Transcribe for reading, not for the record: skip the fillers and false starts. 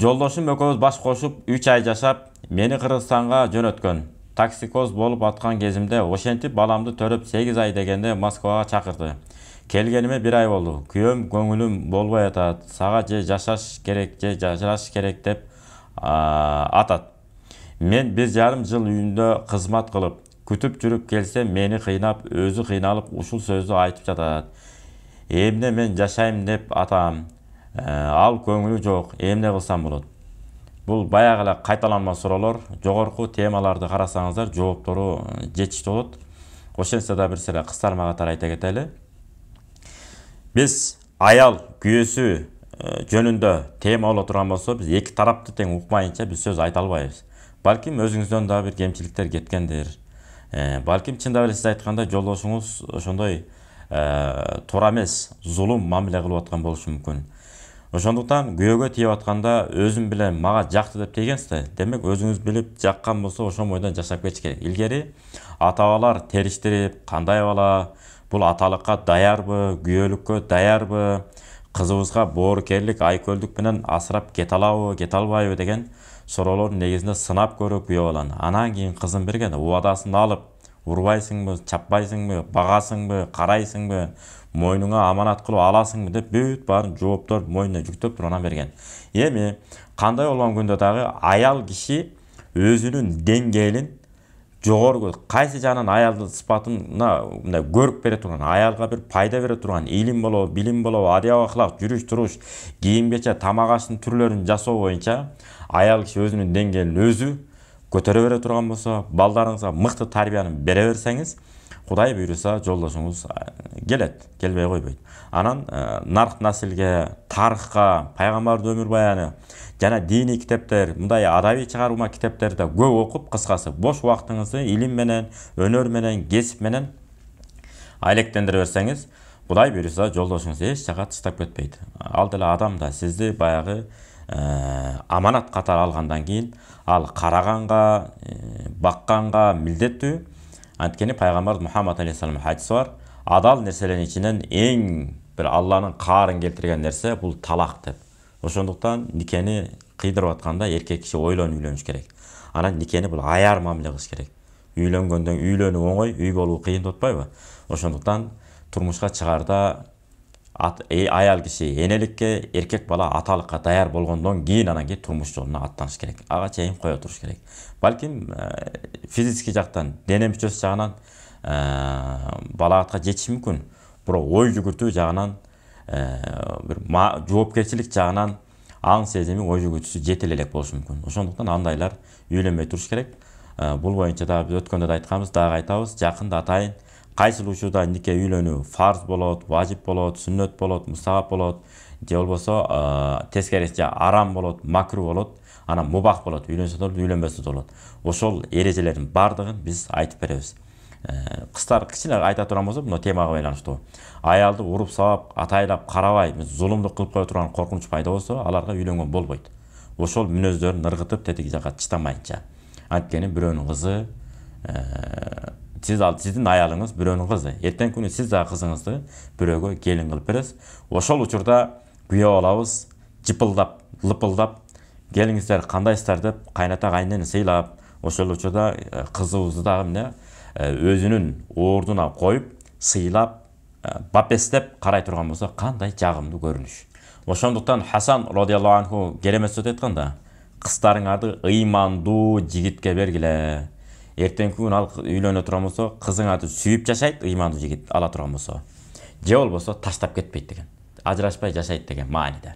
Жолдошум экөөбүз баш кошуп 3 ай жашап, мени Кыргызстанга жөнөткөн. Токсикоз болуп аткан кезимде ошентип баламды төрөп 8 ай дегенде Москвага чакырды. Келгениме 1 ай болду. Күйөөм көңүлүм болбой атат. Сага же жашаш керек, же жашаш керек деп атат. Мен 1,5 жыл үйүндө кызмат кылып, күтүп жүрүп келсем, мени кыйнап, өзү кыйналып ушул сөздү айтып жатат. Эмне мен жашайм деп атам. Ал көңүлү жок, эмне кылсам болот? Бул баягы эле кайталанма суроолор, жогорку темаларды карасаңыздар, жооптору жетиштүү болот. Ошентсе да бир сыйра кыстарма катары айта кетели. Биз аял күйөөсү жөнүндө тема боло турган болсо, биз эки тарапты тең укмайынча биз сөз айта албайбыз. Балким өзүңүздөн да бир кемчиликтер кеткендир. Балким чындап эле сиз айткандай жолдошуңуз ошондой туура эмес, зулум мамиле кылып аткан болушу мүмкүн. Ошондуктан күйөөгө тийип атканда өзүм билем мага жакты деп тийгенсиз. Демек өзүңүз билип жаккан болсо ошол бойдон жашап кетиш керек. Илгери ата-бабалар териштирип, кандай бала, бул аталыкка даярбы, күйөөлүккө даярбы, кызыбызга боорукерлик, айкөлдүк менен асырап кете алабы, кете албайбы деген суроолордун негизинде сынап көрүп күйөө баланы. Анан кийин кызын берген, убадасын алып, урбайсыңбы, чаппайсыңбы, багасыңбы, карайсыңбы, мойнуңа аманат кылып аласыңбы деп бүт баарын жооптор мойнуна жүктөп туруп анан берген. Эми кандай болгон күндө дагы аял киши өзүнүн деңгээлин жогору, кайсы жагынан аялдын сыпатына мындай көрүп бере турган, аялга бир пайда бере турган, илим болобу, билим болобу, адеп акылак, жүрүш туруш, кийим кече, тамак аштын түрлөрүн жасоо боюнча аял киши өзүнүн деңгээлин өзү көтөрө бере турган болсо, балдарыңызга мыкты тарбияны бере берсеңиз, Кудай буйруса жолдошуңуз келет, келбей койбойт. Анан нарк насилге, тарыхка, пайгамбардын өмүр баяны жана диний китептер, мындай адабий чыгарма китептерди көп окуп, кыскасы бош убактыңызды илим менен, өнөр менен, кесип менен алектендире берсеңиз, Кудай буйруса жолдошуңуз эч жака таштап кетпейт. Ал деле адам да сизди баягы аманат катары алгандан кийин ал караганга, бакканга милдеттүү. Анткени пайгамбар Мухаммад алейхиссалам хадиси бар. Адал нерселердин ичинен эң бир Алланын каарын келтирген нерсе бул талак деп. Ошондуктан никени кыйдырып атканда эркек киши ойлонуп үйлөнүш керек. Анан никени бул аяр мамиле кылыш керек. Үйлөнгөндөн үйлөнүү оңой, үй болуу кыйын деп атпайбы? Ошондуктан турмушка чыгарда аял киши энеликке, эркек бала аталыкка даяр болгондон кийин анан турмуш жолуна аттаныш керек. Ага чейин кое туруш керек. Балким физический жактан, дене мүчөсү жагынан балагатка жетиш мүмкүн. Бирок ой жүгүртүү жагынан, бир жоопкерчилик жагынан аң сезими, ой жүгүртүүсү жетил элек болушу мүмкүн. Ошондуктан андайлар үйлөнбөй туруш керек. Бул боюнча да биз өткөндө да айтканбыз, дагы айтабыз. Жакында атайын кайсыл учурда нике үйлөнүү фарз болот, важип болот, сүннөт болот, мустахаб болот, же болбосо тескериси арам болот, макру болот, анан мубах болот, үйлөнсө да болот, үйлөнбөсө да болот. Ошол эрежелердин бардыгын биз айтып беребиз. Кыстар кичине айта турган болсо, мына темага байланыштуу. Аялды уруп сабап, атайлап карабай, зулумдук кылып кое турган коркунуч пайда болсо, аларга үйлөнгөн болбойт. Ошол мүнөздөрүн ыргытып тетиги жакка чыдамайынча. Анткени бирөөнүн кызы сиздин аялыңыз бирөөнүн кызы. Эртең күнү сиз да кызыңызды бирөөгө келин кылып бересиз. Ошол учурда күйөө балабыз жыпылдап, лыпылдап, келиңиздер кандайсыздар деп кайната кайнени сыйлап, ошол учурда кызыбызды дагы эмне өзүнүн ордуна коюп, сыйлап, бапестеп карай турган болсо, кандай жагымдуу көрүнүш. Ошондуктан Хасан радыйаллаху анху керемет сөз айтканда, кыздарыңарды ыймандуу жигитке бергиле. Эртең күн ал үйлөнө турган болсо, кызыңарды сүйүп жашайт, ыймандуу жигит ала турган болсо. Же болбосо таштап кетпейт деген. Ажырашпай жашайт деген мааниде.